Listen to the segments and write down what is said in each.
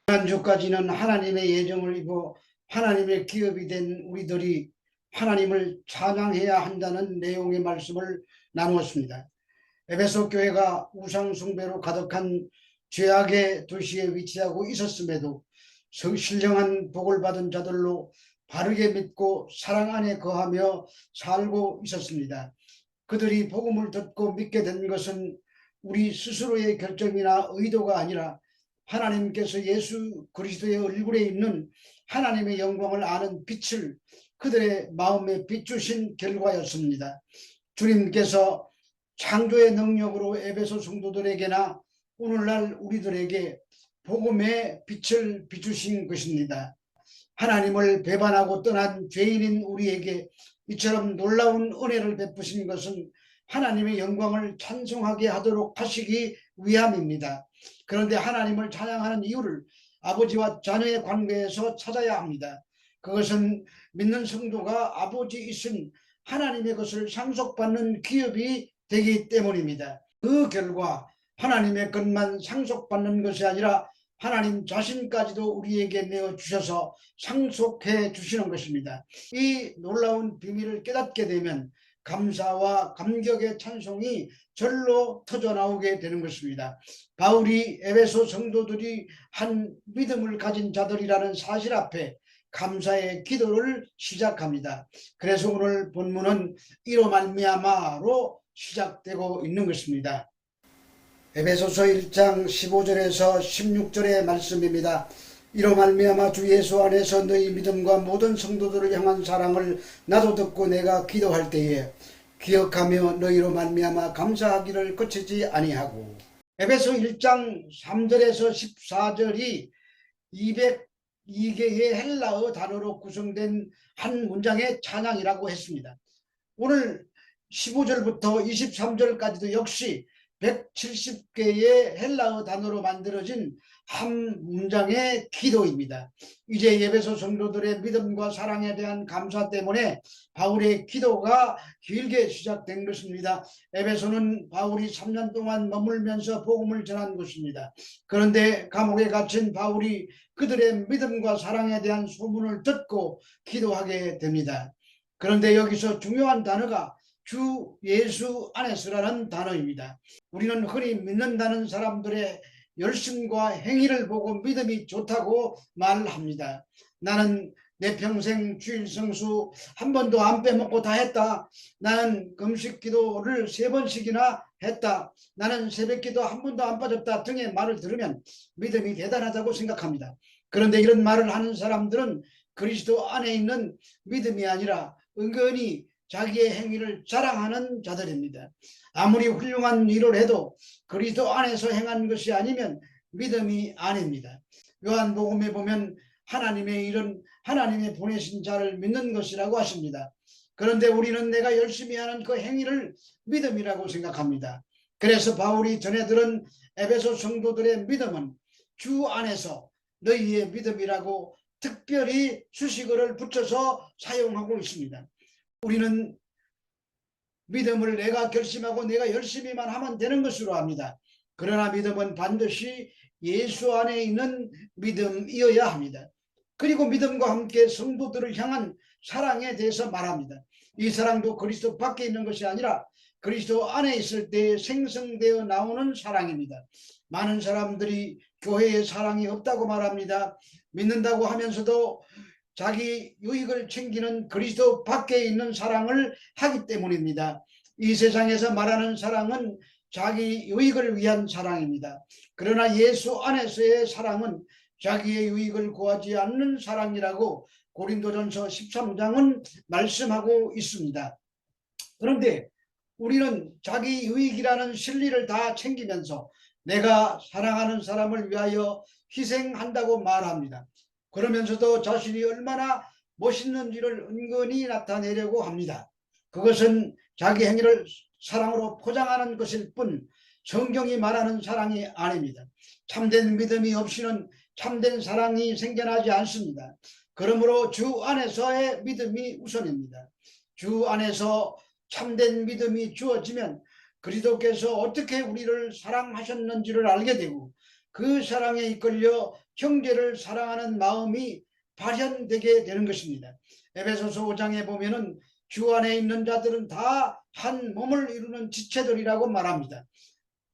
지난주까지는 하나님의 예정을 입어 하나님의 기업이 된 우리들이 하나님을 찬양해야 한다는 내용의 말씀을 나누었습니다. 에베소 교회가 우상 숭배로 가득한 죄악의 도시에 위치하고 있었음에도 신령한 복을 받은 자들로 바르게 믿고 사랑 안에 거하며 살고 있었습니다. 그들이 복음을 듣고 믿게 된 것은 우리 스스로의 결정이나 의도가 아니라 하나님께서 예수 그리스도의 얼굴에 있는 하나님의 영광을 아는 빛을 그들의 마음에 비추신 결과였습니다. 주님께서 창조의 능력으로 에베소 성도들에게나 오늘날 우리들에게 복음의 빛을 비추신 것입니다. 하나님을 배반하고 떠난 죄인인 우리에게 이처럼 놀라운 은혜를 베푸신 것은 하나님의 영광을 찬송하게 하도록 하시기 위함입니다. 그런데 하나님을 찬양하는 이유를 아버지와 자녀의 관계에서 찾아야 합니다. 그것은 믿는 성도가 아버지이신 하나님의 것을 상속받는 기업이 되기 때문입니다. 그 결과 하나님의 것만 상속받는 것이 아니라 하나님 자신까지도 우리에게 내어주셔서 상속해 주시는 것입니다. 이 놀라운 비밀을 깨닫게 되면 감사와 감격의 찬송이 절로 터져나오게 되는 것입니다. 바울이 에베소 성도들이 한 믿음을 가진 자들이라는 사실 앞에 감사의 기도를 시작합니다. 그래서 오늘 본문은 이로 말미암아로 시작되고 있는 것입니다. 에베소서 1장 15절에서 16절의 말씀입니다. 이로 말미암아 주 예수 안에서 너희 믿음과 모든 성도들을 향한 사랑을 나도 듣고 내가 기도할 때에 기억하며 너희로 말미암아 감사하기를 그치지 아니하고. 에베소 1장 3절에서 14절이 202개의 헬라어 단어로 구성된 한 문장의 찬양이라고 했습니다. 오늘 15절부터 23절까지도 역시 170개의 헬라어 단어로 만들어진 한 문장의 기도입니다. 이제 에베소 성도들의 믿음과 사랑에 대한 감사 때문에 바울의 기도가 길게 시작된 것입니다. 에베소는 바울이 3년 동안 머물면서 복음을 전한 곳입니다. 그런데 감옥에 갇힌 바울이 그들의 믿음과 사랑에 대한 소문을 듣고 기도하게 됩니다. 그런데 여기서 중요한 단어가 주 예수 안에서라는 단어입니다. 우리는 흔히 믿는다는 사람들의 열심과 행위를 보고 믿음이 좋다고 말합니다. 나는 내 평생 주일 성수 한 번도 안 빼먹고 다 했다. 나는 금식 기도를 3번씩이나 했다. 나는 새벽 기도 한 번도 안 빠졌다 등의 말을 들으면 믿음이 대단하다고 생각합니다. 그런데 이런 말을 하는 사람들은 그리스도 안에 있는 믿음이 아니라 은근히 자기의 행위를 자랑하는 자들입니다. 아무리 훌륭한 일을 해도 그리스도 안에서 행한 것이 아니면 믿음이 아닙니다. 요한복음에 보면 하나님의 일은 하나님의 보내신 자를 믿는 것이라고 하십니다. 그런데 우리는 내가 열심히 하는 그 행위를 믿음이라고 생각합니다. 그래서 바울이 전해 들은 에베소 성도들의 믿음은 주 안에서 너희의 믿음이라고 특별히 수식어를 붙여서 사용하고 있습니다. 우리는 믿음을 내가 결심하고 내가 열심히만 하면 되는 것으로 합니다. 그러나 믿음은 반드시 예수 안에 있는 믿음이어야 합니다. 그리고 믿음과 함께 성도들을 향한 사랑에 대해서 말합니다. 이 사랑도 그리스도 밖에 있는 것이 아니라 그리스도 안에 있을 때 생성되어 나오는 사랑입니다. 많은 사람들이 교회에 사랑이 없다고 말합니다. 믿는다고 하면서도 자기 유익을 챙기는 그리스도 밖에 있는 사랑을 하기 때문입니다. 이 세상에서 말하는 사랑은 자기 유익을 위한 사랑입니다. 그러나 예수 안에서의 사랑은 자기의 유익을 구하지 않는 사랑이라고 고린도전서 13장은 말씀하고 있습니다. 그런데 우리는 자기 유익이라는 실리를 다 챙기면서 내가 사랑하는 사람을 위하여 희생한다고 말합니다. 그러면서도 자신이 얼마나 멋있는지를 은근히 나타내려고 합니다. 그것은 자기 행위를 사랑으로 포장하는 것일 뿐 성경이 말하는 사랑이 아닙니다. 참된 믿음이 없이는 참된 사랑이 생겨나지 않습니다. 그러므로 주 안에서의 믿음이 우선입니다. 주 안에서 참된 믿음이 주어지면 그리스도께서 어떻게 우리를 사랑하셨는지를 알게 되고 그 사랑에 이끌려 형제를 사랑하는 마음이 발현되게 되는 것입니다. 에베소서 5장에 보면은 주 안에 있는 자들은 다 한 몸을 이루는 지체들이라고 말합니다.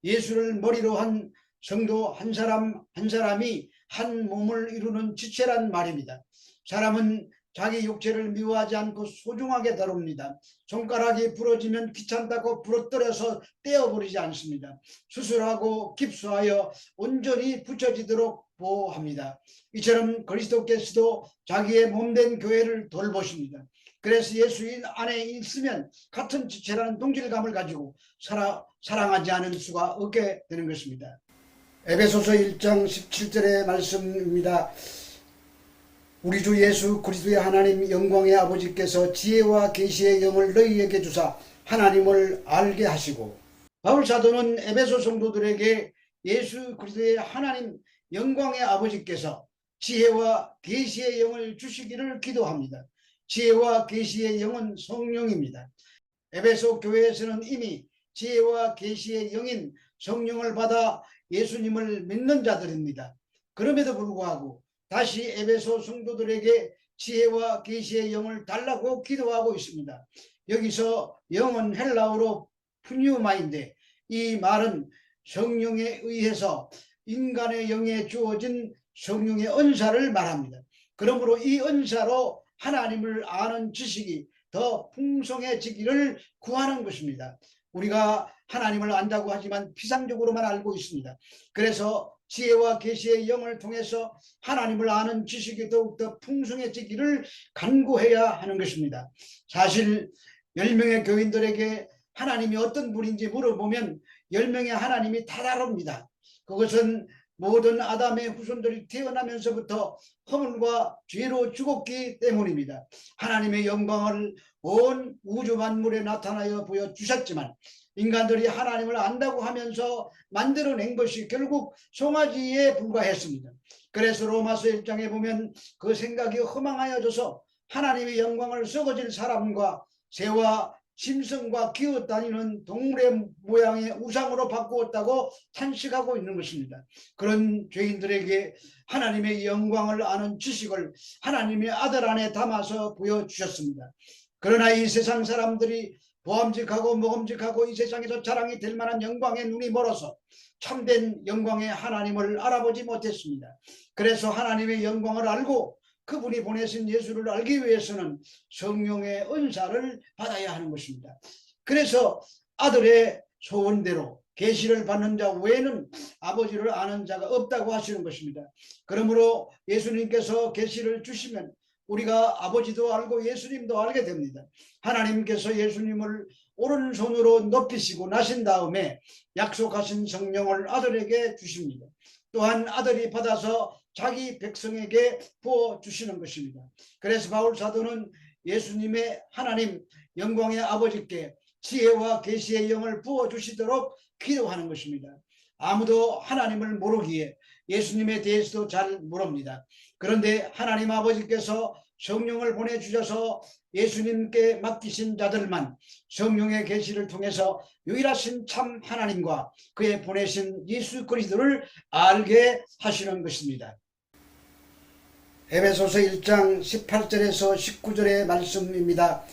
예수를 머리로 한 성도 한 사람 한 사람이 한 몸을 이루는 지체란 말입니다. 사람은 자기 육체를 미워하지 않고 소중하게 다룹니다. 손가락이 부러지면 귀찮다고 부러뜨려서 떼어버리지 않습니다. 수술하고 깁스하여 온전히 붙여지도록 보호합니다. 이처럼 그리스도께서도 자기의 몸된 교회를 돌보십니다. 그래서 예수 안에 있으면 같은 지체라는 동질감을 가지고 사랑하지 않을 수가 없게 되는 것입니다. 에베소서 1장 17절의 말씀입니다. 우리 주 예수 그리스도의 하나님 영광의 아버지께서 지혜와 계시의 영을 너희에게 주사 하나님을 알게 하시고, 바울 사도는 에베소 성도들에게 예수 그리스도의 하나님 영광의 아버지께서 지혜와 계시의 영을 주시기를 기도합니다. 지혜와 계시의 영은 성령입니다. 에베소 교회에서는 이미 지혜와 계시의 영인 성령을 받아 예수님을 믿는 자들입니다. 그럼에도 불구하고 다시 에베소 성도들에게 지혜와 계시의 영을 달라고 기도하고 있습니다. 여기서 영은 헬라어로 푸뉴마인데, 이 말은 성령에 의해서 인간의 영에 주어진 성령의 은사를 말합니다. 그러므로 이 은사로 하나님을 아는 지식이 더 풍성해지기를 구하는 것입니다. 우리가 하나님을 안다고 하지만 피상적으로만 알고 있습니다. 그래서 지혜와 계시의 영을 통해서 하나님을 아는 지식이 더욱더 풍성해지기를 간구해야 하는 것입니다. 사실 10명의 교인들에게 하나님이 어떤 분인지 물어보면 10명의 하나님이 다 다릅니다. 그것은 모든 아담의 후손들이 태어나면서부터 허물과 죄로 죽었기 때문입니다. 하나님의 영광을 온 우주 만물에 나타나여 보여주셨지만 인간들이 하나님을 안다고 하면서 만들어낸 것이 결국 송아지에 불과했습니다. 그래서 로마서 1장에 보면 그 생각이 허망하여져서 하나님의 영광을 썩어질 사람과 새와 짐승과 기어다니는 동물의 모양의 우상으로 바꾸었다고 탄식하고 있는 것입니다. 그런 죄인들에게 하나님의 영광을 아는 지식을 하나님의 아들 안에 담아서 보여주셨습니다. 그러나 이 세상 사람들이 보암직하고 먹음직하고 이 세상에서 자랑이 될 만한 영광의 눈이 멀어서 참된 영광의 하나님을 알아보지 못했습니다. 그래서 하나님의 영광을 알고 그분이 보내신 예수를 알기 위해서는 성령의 은사를 받아야 하는 것입니다. 그래서 아들의 소원대로 계시를 받는 자 외에는 아버지를 아는 자가 없다고 하시는 것입니다. 그러므로 예수님께서 계시를 주시면 우리가 아버지도 알고 예수님도 알게 됩니다. 하나님께서 예수님을 오른손으로 높이시고 나신 다음에 약속하신 성령을 아들에게 주십니다. 또한 아들이 받아서 자기 백성에게 부어주시는 것입니다. 그래서 바울 사도는 예수님의 하나님 영광의 아버지께 지혜와 계시의 영을 부어주시도록 기도하는 것입니다. 아무도 하나님을 모르기에 예수님에 대해서도 잘 모릅니다. 그런데 하나님 아버지께서 성령을 보내주셔서 예수님께 맡기신 자들만 성령의 계시를 통해서 유일하신 참 하나님과 그의 보내신 예수 그리스도를 알게 하시는 것입니다. 에베소서 1장 18절에서 19절의 말씀입니다.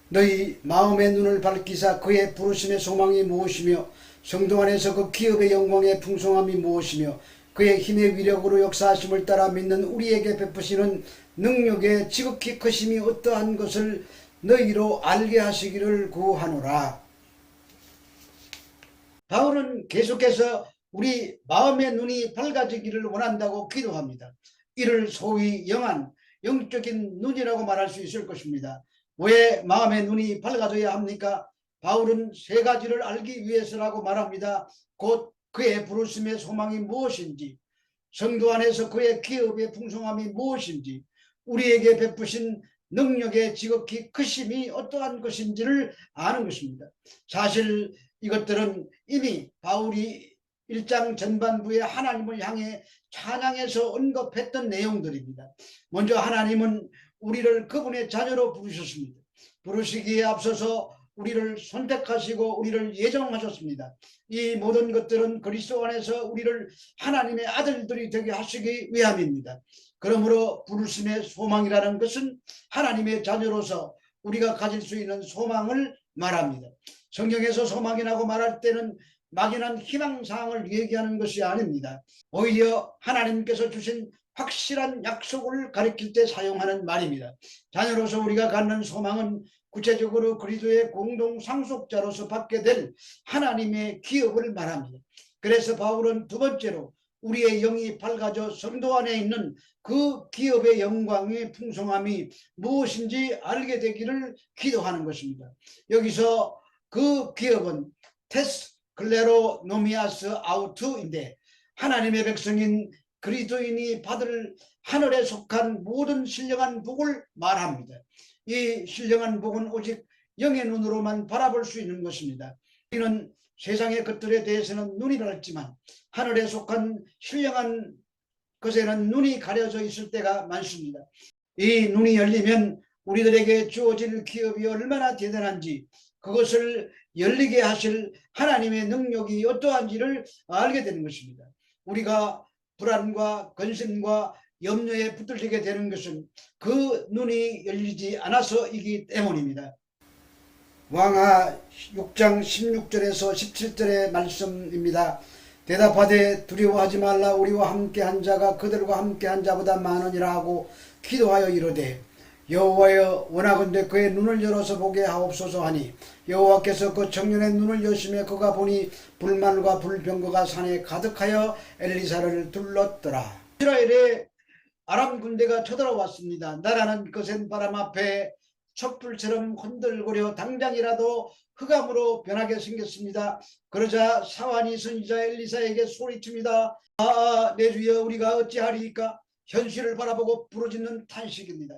너희 마음의 눈을 밝히사 그의 부르심의 소망이 무엇이며 성도 안에서 그 기업의 영광의 풍성함이 무엇이며 그의 힘의 위력으로 역사하심을 따라 믿는 우리에게 베푸시는 능력의 지극히 크심이 어떠한 것을 너희로 알게 하시기를 구하노라. 바울은 계속해서 우리 마음의 눈이 밝아지기를 원한다고 기도합니다. 이를 소위 영적인 눈이라고 말할 수 있을 것입니다. 왜 마음의 눈이 밝아져야 합니까? 바울은 세 가지를 알기 위해서라고 말합니다. 곧 그의 부르심의 소망이 무엇인지, 성도 안에서 그의 기업의 풍성함이 무엇인지, 우리에게 베푸신 능력의 지극히 크심이 어떠한 것인지를 아는 것입니다. 사실 이것들은 이미 바울이 1장 전반부에 하나님을 향해 찬양해서 언급했던 내용들입니다. 먼저 하나님은 우리를 그분의 자녀로 부르셨습니다. 부르시기에 앞서서 우리를 선택하시고 우리를 예정하셨습니다. 이 모든 것들은 그리스도 안에서 우리를 하나님의 아들들이 되게 하시기 위함입니다. 그러므로 부르심의 소망이라는 것은 하나님의 자녀로서 우리가 가질 수 있는 소망을 말합니다. 성경에서 소망이라고 말할 때는 막연한 희망사항을 얘기하는 것이 아닙니다. 오히려 하나님께서 주신 확실한 약속을 가리킬 때 사용하는 말입니다. 자녀로서 우리가 갖는 소망은 구체적으로 그리스도의 공동 상속자로서 받게 될 하나님의 기업을 말합니다. 그래서 바울은 두 번째로 우리의 영이 밝아져 성도 안에 있는 그 기업의 영광의 풍성함이 무엇인지 알게 되기를 기도하는 것입니다. 여기서 그 기업은 테스 클레로 노미아스 아우트인데 하나님의 백성인 그리스도인이 받을 하늘에 속한 모든 신령한 복을 말합니다. 이 신령한 복은 오직 영의 눈으로만 바라볼 수 있는 것입니다. 우리는 세상의 것들에 대해서는 눈이 밝지만 하늘에 속한 신령한 것에는 눈이 가려져 있을 때가 많습니다. 이 눈이 열리면 우리들에게 주어질 기업이 얼마나 대단한지, 그것을 열리게 하실 하나님의 능력이 어떠한지를 알게 되는 것입니다. 우리가 불안과 근심과 염려에 붙들리게 되는 것은 그 눈이 열리지 않아서이기 때문입니다. 왕하 6장 16절에서 17절의 말씀입니다. 대답하되 두려워하지 말라. 우리와 함께한 자가 그들과 함께한 자보다 많으니라 하고 기도하여 이르되 여호와여 원하건대 그의 눈을 열어서 보게 하옵소서 하니 여호와께서 그 청년의 눈을 여시며 그가 보니 불말과 불병거가 산에 가득하여 엘리사를 둘렀더라. 이스라엘의 아람 군대가 쳐들어왔습니다. 나라는 거센 바람 앞에 촛불처럼 흔들거려 당장이라도 흑암으로 변하게 생겼습니다. 그러자 사환이 선지자 엘리사에게 소리칩니다. 내 주여 우리가 어찌하리이까? 현실을 바라보고 부르짖는 탄식입니다.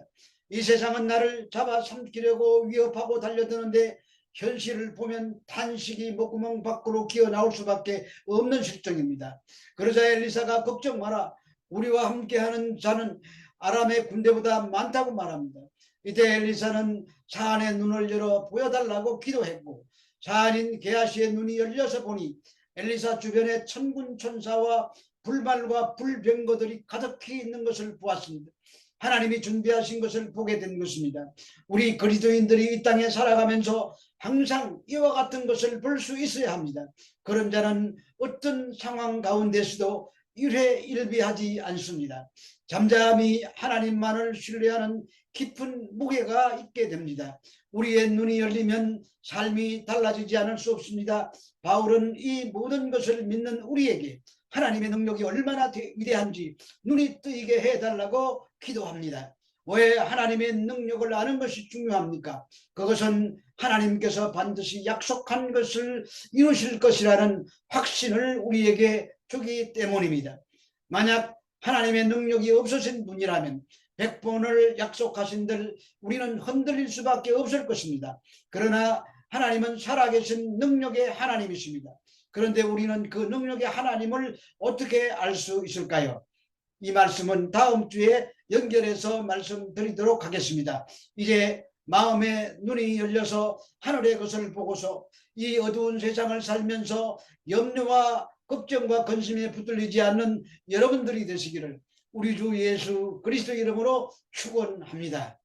이 세상은 나를 잡아삼키려고 위협하고 달려드는데 현실을 보면 탄식이 목구멍 밖으로 기어나올 수밖에 없는 실정입니다. 그러자 엘리사가 걱정 마라. 우리와 함께하는 자는 아람의 군대보다 많다고 말합니다. 이때 엘리사는 사안의 눈을 열어 보여달라고 기도했고 사안인 게하시의 눈이 열려서 보니 엘리사 주변에 천군 천사와 불말과 불병거들이 가득히 있는 것을 보았습니다. 하나님이 준비하신 것을 보게 된 것입니다. 우리 그리스도인들이 이 땅에 살아가면서 항상 이와 같은 것을 볼 수 있어야 합니다. 그런 자는 어떤 상황 가운데서도 일회일비하지 않습니다. 잠잠히 하나님만을 신뢰하는 깊은 무게가 있게 됩니다. 우리의 눈이 열리면 삶이 달라지지 않을 수 없습니다. 바울은 이 모든 것을 믿는 우리에게 하나님의 능력이 얼마나 위대한지 눈이 뜨이게 해달라고 기도합니다. 왜 하나님의 능력을 아는 것이 중요합니까? 그것은 하나님께서 반드시 약속한 것을 이루실 것이라는 확신을 우리에게 주기 때문입니다. 만약 하나님의 능력이 없으신 분이라면 100번을 약속하신들 우리는 흔들릴 수밖에 없을 것입니다. 그러나 하나님은 살아계신 능력의 하나님이십니다. 그런데 우리는 그 능력의 하나님을 어떻게 알 수 있을까요? 이 말씀은 다음 주에 연결해서 말씀드리도록 하겠습니다. 이제 마음의 눈이 열려서 하늘의 것을 보고서 이 어두운 세상을 살면서 염려와 걱정과 근심에 붙들리지 않는 여러분들이 되시기를 우리 주 예수 그리스도 이름으로 축원합니다.